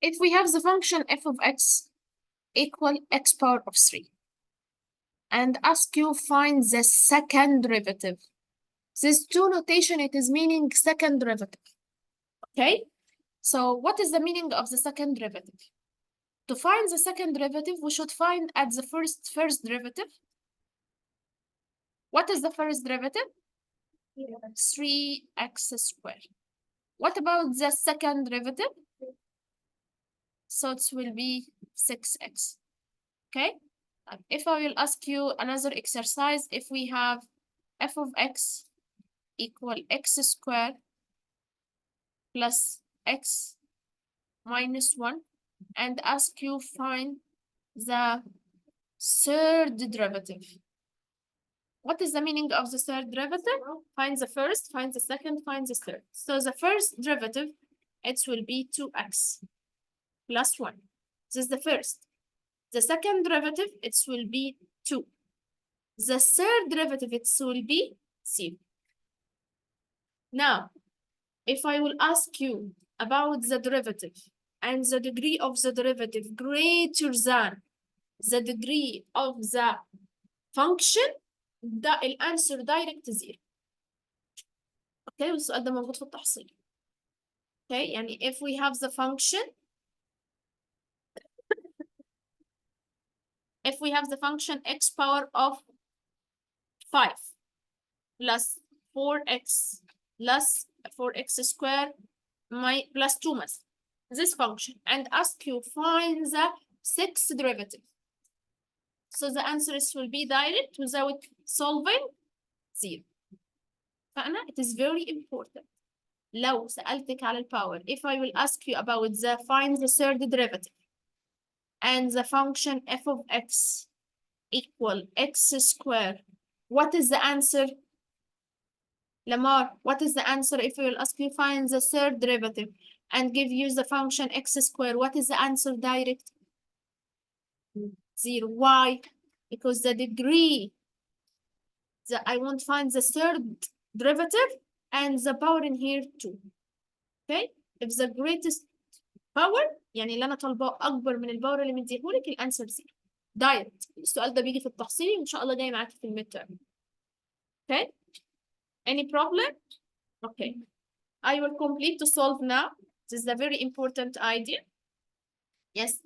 if we have the function f of x equal x power of 3 and ask you find the second derivative, this two notation, it is meaning second derivative. Okay, so what is the meaning of the second derivative? To find the second derivative, we should find at the first derivative. What is the first derivative? 3x squared. What about the second derivative? So it will be 6x. Okay? If I will ask you another exercise, if we have f of x equal x squared plus x minus 1 and ask you find the third derivative. What is the meaning of the third derivative? Find the first, find the second, find the third. So the first derivative, it will be 2x plus 1. This is the first. The second derivative, it will be 2. The third derivative, it will be 0. Now, if I will ask you about the derivative and the degree of the derivative greater than the degree of the function, ده الانسر دايركت 0. اوكي والسؤال ده موجود في التحصيل. اوكي يعني if we have the function x power of 5 plus 4x plus 4x squared plus 2 مثلا, this function, and ask you find the sixth derivative. So the answers will be direct without solving 0. فأنا it is very important. لو سألتك على الباور, if I will ask you about the find the third derivative and the function f of x equal x squared, what is the answer? Lamar, what is the answer if I will ask you find the third derivative and give you the function x squared? What is the answer direct? 0. Why? Because the degree, I want to find the third derivative and the power in here too. Okay? If the greatest power, يعني اللي أنا طالباه أكبر من الباور اللي مديهولك, الأنسر 0. دايركت. السؤال ده بيجي في التحصيلي وإن شاء الله جاي معاكي في الميد تيرم. Okay? Any problem? Okay. I will complete to solve now. This is a very important idea. Yes.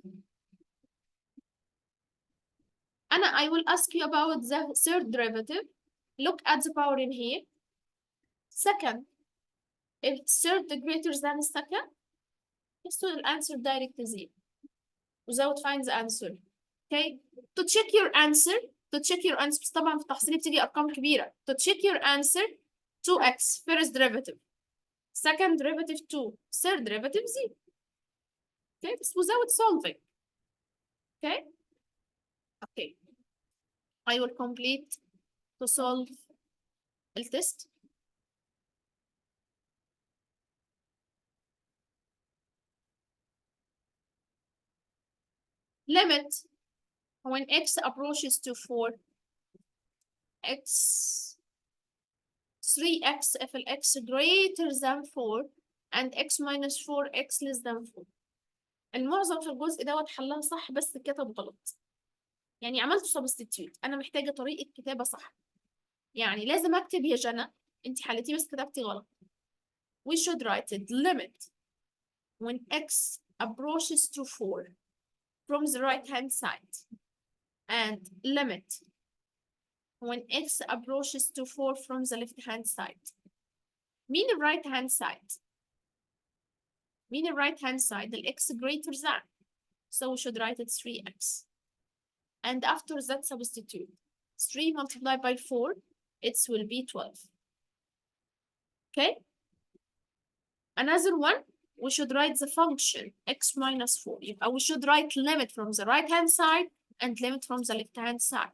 Anna, I will ask you about the third derivative. Look at the power in here. Second, if third greater than second, so the answer direct is 0. Without find the answer. Okay? To check your answer, طبعا في التحصيل بتيجي أرقام كبيرة. To check your answer, 2x first derivative, second derivative 2, third derivative 0. Okay? This without solving. Okay? Okay. I will complete to solve the test. Limit when x approaches to 4, 3x if x greater than 4 and x minus 4 x less than 4. المعظم في الجزء دوت حلها صح بس كتب غلط. يعني عملت substitute. أنا محتاجة طريقة كتابة صح. يعني لازم أكتب يا جنى أنت حلتي بس كتبتي غلط. We should write it limit when x approaches to 4 from the right hand side and limit when x approaches to 4 from the left hand side. مين the right hand side? مين the right hand side? The x greater than. So we should write it 3x. And after that substitute. 3 multiplied by 4, it will be 12. Okay? Another one, we should write the function x minus 4. We should write limit from the right hand side and limit from the left hand side.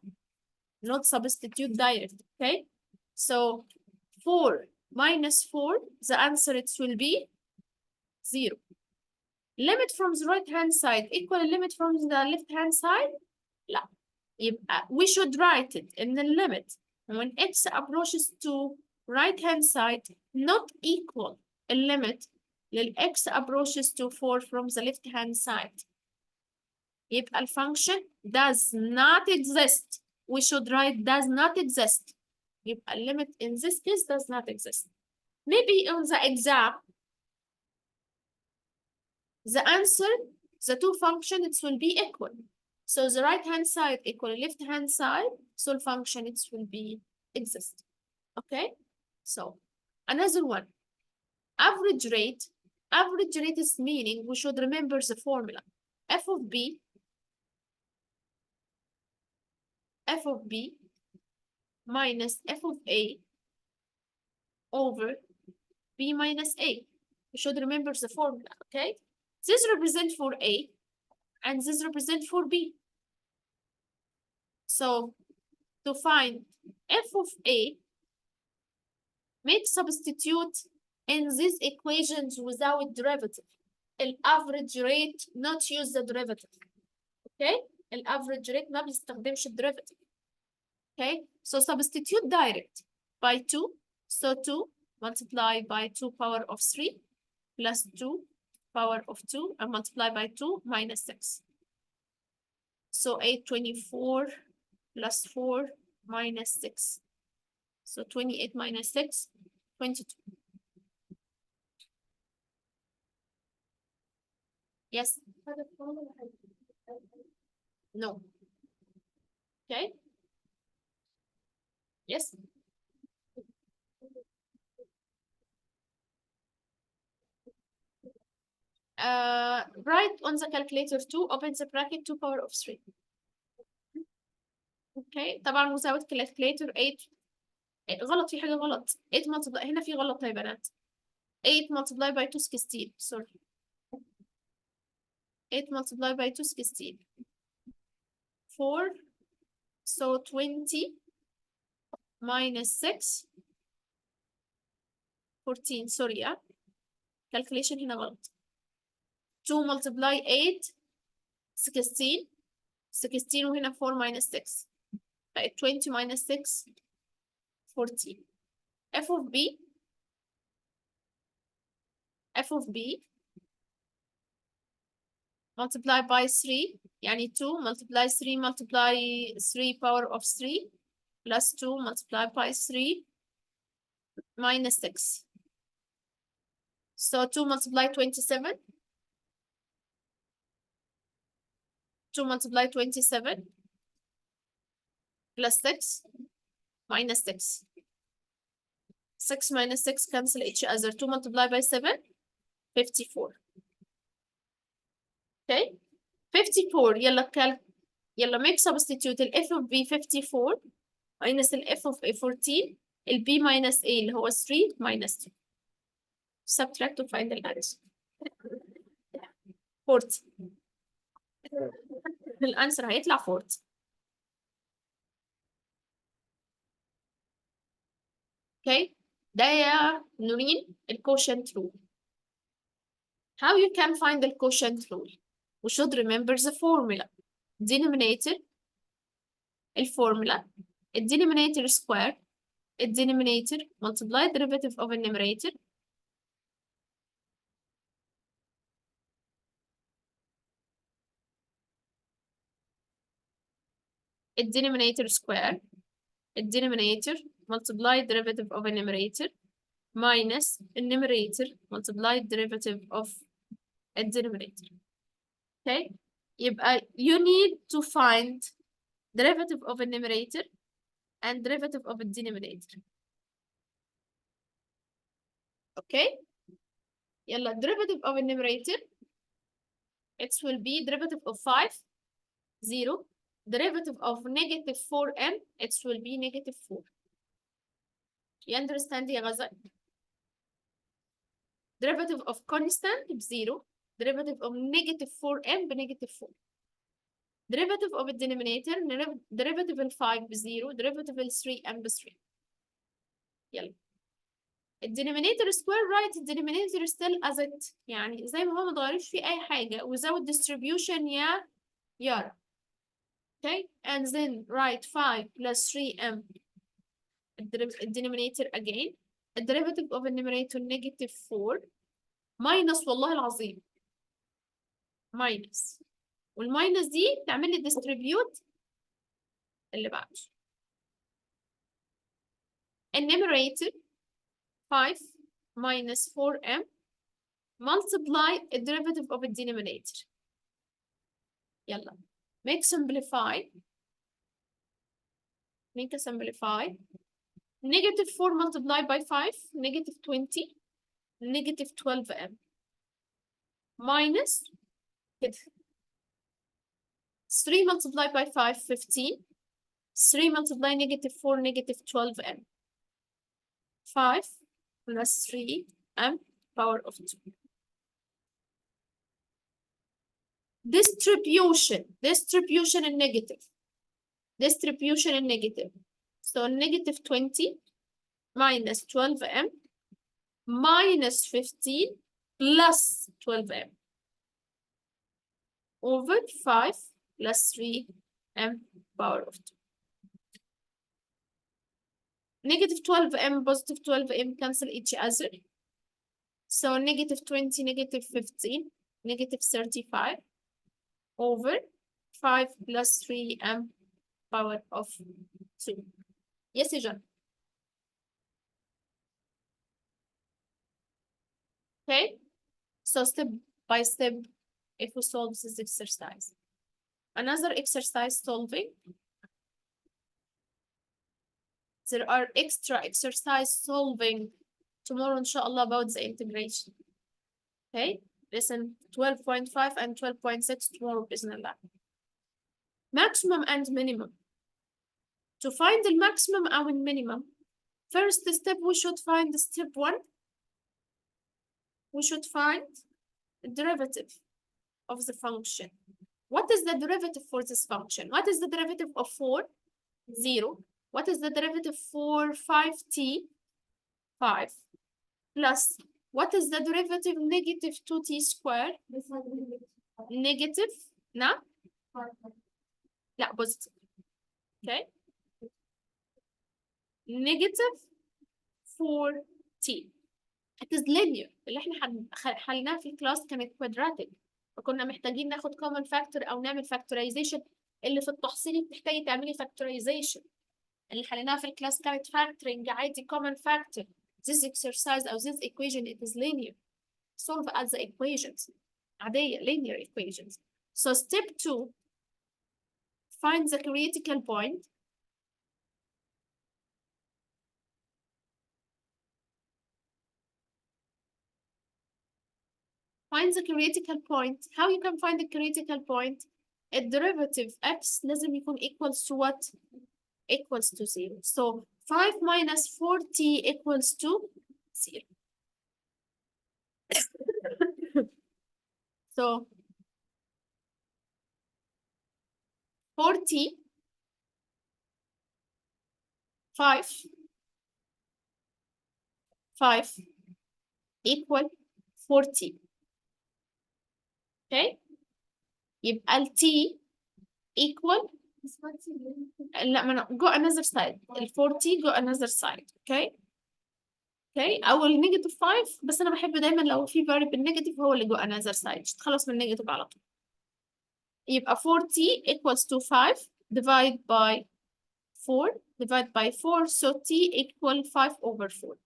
Not substitute direct. Okay? So 4 minus 4, the answer it will be 0. Limit from the right hand side equal limit from the left hand side? لا. We should write it in the limit when x approaches to right hand side not equal a limit لل x approaches to 4 from the left hand side. يبقى الفانكشن does not exist. We should write does not exist. يبقى limit in this case does not exist. Maybe on the exam, the answer, the two functions will be equal. So the right hand side equal left hand side, so the function it will be exist. Okay? So another one. Average rate. Average rate is meaning we should remember the formula. F of B minus f of A over B minus A. You should remember the formula, okay? This represents for A and this represents for B. So to find f of A, make substitute in these equations without derivative. Average rate not use the derivative. Okay? Average rate ما بيستخدمش derivative. Okay? So substitute direct by 2. So 2 multiplied by 2 power of 3 plus 2 power of 2 and multiply by 2 minus 6. So 824 plus 4 minus 6. So 28 minus 6, 22. Yes? No. Okay? Yes? Write on the calculator 2, open the bracket 2 power of 3. Okay, طبعا without calculator 8 غلط، في حاجة غلط. 8 multiply هنا في غلط يا بنات. 8 multiply by 2 16. Sorry. 8 multiply by 2 16. 4. So 20 minus 6 14. Sorry, yeah. Calculation هنا غلط. 2 multiply 8 16. 16 وهنا 4 minus 6. 20 minus 6 14. F of B multiply by 3 يعني 2 multiply 3 multiply 3 power of 3 plus 2 multiply by 3 minus 6. So 2 multiply 27. 2 multiply 27 plus 6 minus 6. 6 minus 6 cancel each other. 2 multiply by 7, 54. Okay? 54. يلا make substitute F of B 54 minus F of A 14. B minus A اللي هو 3 minus 2. Subtract to find the answer. 40. الانسر هيطلع 40. Okay? ده يا نورين quotient rule. How you can find the quotient rule? We should remember the formula. Denominator, formula, denominator square, denominator multiply derivative of a numerator. Denominator square, denominator multiply derivative of a numerator minus numerator multiply derivative of a denominator. Okay? يبقى you need to find derivative of a numerator and derivative of a denominator. Okay? يلا derivative of a numerator it will be derivative of 5 0. Derivative of negative 4m it will be negative 4. You understand يا غزل? Derivative of constant ب0. Derivative of negative 4m بنيجاتيف 4. Derivative of a denominator derivative ال 5 ب0. Derivative ال 3m ب3. يلا. الدينومينيتور square right الدينومينيتور still as it يعني زي ما هو متغيرش فيه أي حاجة without distribution يا يارا. Okay, and then write 5 plus 3m denominator again. The derivative of a numerator negative 4 ماينس والله العظيم ماينس، والماينس دي تعمل لي ديستريبيوت اللي بعده. النيميريتور 5 minus 4m multiply the derivative of the denominator. يلا make simplify. make a simplify. Negative 4 multiplied by 5 negative 20 negative 12m minus 3 multiplied by 5 15 3 multiplied negative 4 negative 12m 5 plus 3m power of 2. Distribution and negative. Distribution and negative. So negative 20 minus 12m minus 15 plus 12m over 5 plus 3m power of 2. Negative 12m, positive 12m cancel each other. So negative 20, negative 15, negative 35 over 5 plus 3m power of 2. Yes, John. Okay, so step by step, if we solve this exercise. Another exercise solving. There are extra exercise solving tomorrow, inshallah, about the integration. Okay, listen 12.5 and 12.6 tomorrow, bismillah. Maximum and minimum. To find the maximum or minimum, first step we should find step 1. We should find the derivative of the function. What is the derivative for this function? What is the derivative of 4? 0. What is the derivative for 5t? 5. Plus, what is the derivative negative 2t squared? Negative, no? لا, positive. Okay? Negative 4t. It is linear. اللي احنا حلناه في الكلاس كانت quadratic. فكنا محتاجين ناخد common factor أو نعمل factorization. اللي في التحصيلي بتحتاجي تعملي factorization. اللي حليناها في الكلاس كانت factoring عادي common factor. This exercise أو this equation it is linear. Solve as the equations. عادية linear equations. So step 2, find the critical point. Find the critical point. How you can find the critical point? A derivative x لازم يكون equals to what? Equals to 0. So 5 minus 4t equals to 0. So 4t 5 equal 40. Okay, يبقى ال t equal لا go another side. ال 40 go another side. Okay. Okay. أو ال negative 5 بس أنا بحب دايما لو في variable negative هو اللي go another side. تخلص من negative على طول. يبقى 40 equals to 5 divide by 4 divide by 4 so t equal 5 over 4.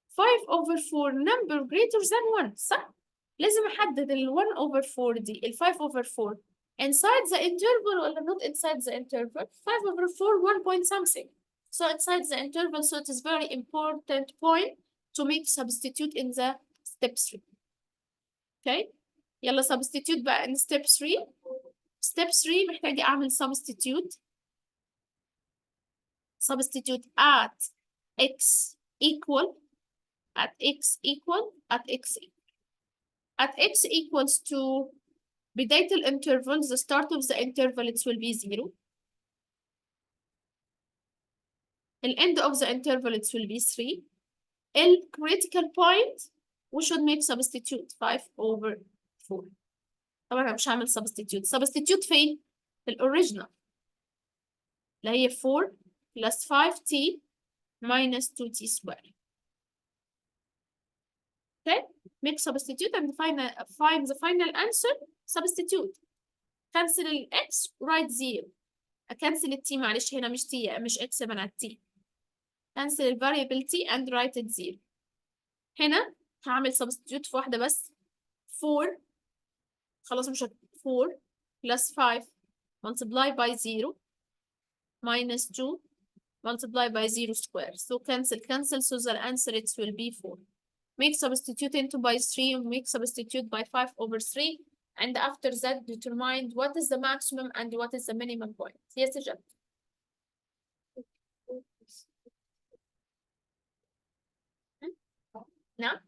5 over 4 number greater than 1 صح؟ لازم أحدد ال 1 over 4 دي ال 5 over 4 inside the interval or not inside the interval. 5 over 4 1 point something. So inside the interval, so it is very important point to make substitute in the step 3. Okay. يلا substitute بقى in step 3. Step 3 محتاجة أعمل substitute. Substitute at x equal at x equals to بداية الانترفال, the start of the interval it will be 0. The end of the interval it will be 3. The critical point we should make substitute 5 over 4. طبعا أنا مش هعمل substitute فين؟ في الأوريجينال اللي هي 4 plus 5t minus 2t squared. Okay. make substitute and find the final answer. Substitute. cancel ال x write 0. cancel ال t معلش هنا مش t مش x بنات t. cancel ال variable t and write it 0. هنا هعمل substitute في واحدة بس. 4 خلاص مش 4 plus 5 multiply by 0 minus 2 multiply by 0 square. So cancel. So the answer it will be 4. Make substitute into by 3 and make substitute by 5 over 3. And after that, determine what is the maximum and what is the minimum point. Yes, Jab. نعم.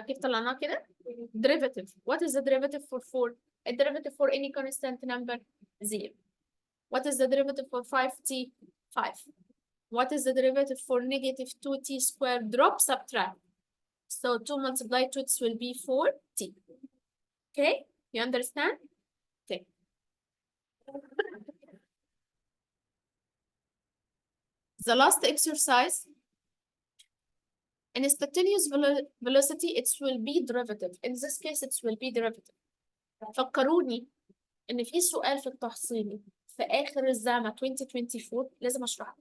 كيف طلعناه كده؟ Derivative. What is the derivative for 4? A derivative for any constant number? 0. What is the derivative for 5t? 5. What is the derivative for negative 2t squared? Drop, subtract. So 2 multiplied 2 will be 4t. Okay? You understand? Okay. The last exercise. In instantaneous velocity, it will be derivative. In this case, it will be derivative. فكروني إن في سؤال في التحصيلي في آخر الزمن 2024 لازم أشرحه.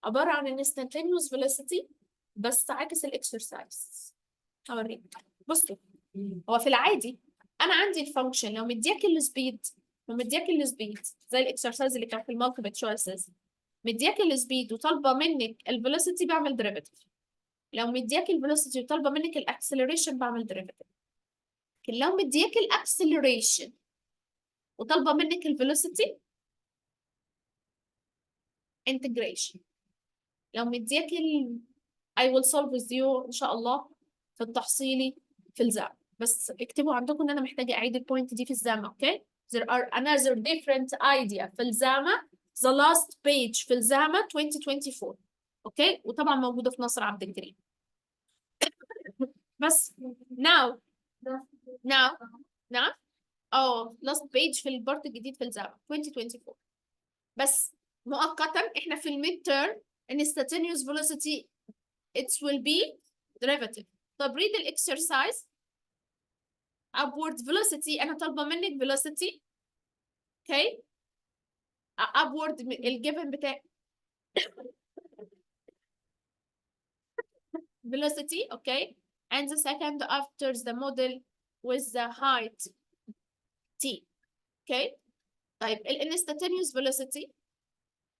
عبارة عن instantaneous velocity بس عكس الإكسرسايز. هوريك. بصوا هو في العادي أنا عندي الفانكشن لو مدياك السبيد زي الإكسرسايز اللي كان في المالتيبل تشويسز مدياك السبيد وطالبة منك الفيلوسيتي بعمل ديريفيتيف. لو مدياك الفيلوسيتي وطالبة منك الأكسلريشن بعمل ديريفيتيف. لكن لو مدياك الأكسلريشن وطالبة منك الفيلوسيتي integration. لو مدياك I will solve with you إن شاء الله في التحصيلي في الزامة. بس اكتبوا عندكم إن أنا محتاجة أعيد البوينت دي في الزامة. okay? There are another different idea في الزامة. The last page في الزامة 2024. okay? وطبعا موجودة في نصر عبد الكريم. بس now last page في البارت الجديد في الزامة 2024. بس مؤقتا احنا في الميد تيرم instantaneous velocity it will be derivative. طب read الاكسرسايز. upward velocity انا طالبه منك velocity. okay upward الجيفن بتاع velocity. okay and the second after the model with the height t. okay طيب instantaneous velocity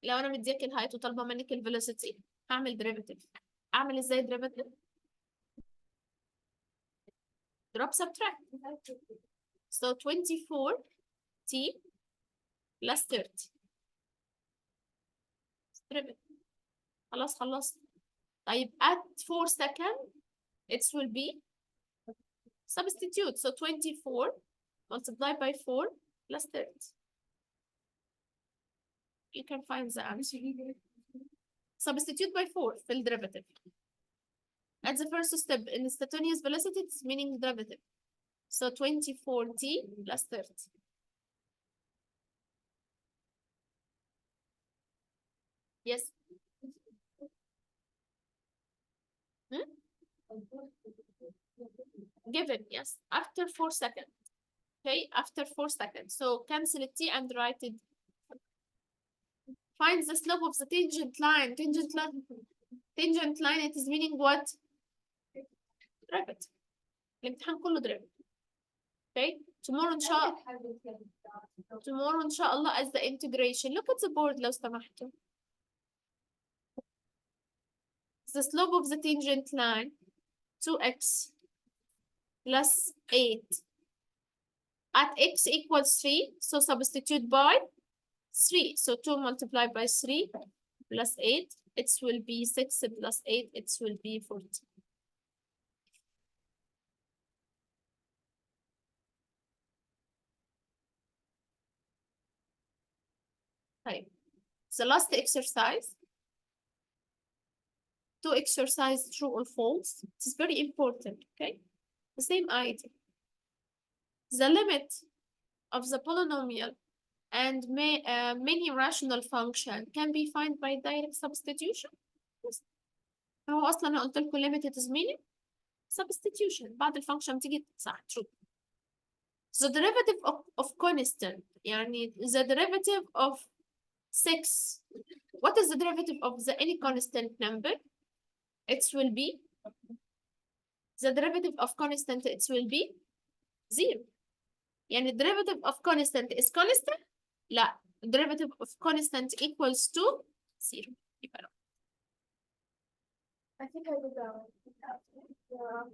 لو انا مديك الهايت وطالبه منك الفيلوسيتي هعمل ديريفيتيف. اعمل ازاي ديريفيتيف؟ drop subtract. so 24t plus 30 derivative. خلاص خلصت. طيب at 4 seconds it will be substitute. so 24 multiplied by 4 plus 30. You can find the answer. Substitute by 4 في derivative. At the first step, instantaneous velocity is meaning derivative. So 24t plus 30. Yes. Given, yes. After 4 seconds. Okay, after 4 seconds. So cancel t and write it. Find the slope of the tangent line. Tangent line, it is meaning what? Derivative. الامتحان كله derivative. Okay, tomorrow إن شاء الله as the integration. Look at the board لو سمحتوا. The slope of the tangent line 2x plus 8. At x equals 3, so substitute by 3. So 2 multiplied by 3 plus 8, it will be 6 plus 8, it will be 40. Right. The last exercise. To exercise true or false. It's very important, okay? The same idea. The limit of the polynomial and many rational function can be found by direct substitution. بس. هو اصلا انا قلت لكم limited is meaning substitution بعد الفانكشن تيجي صح true. The derivative of constant يعني the derivative of 6. What is the derivative of the any constant number? It will be the derivative of constant it will be 0. يعني derivative of constant is constant. لا, derivative of constant equals to 0. يبقى لا. I think I did that one.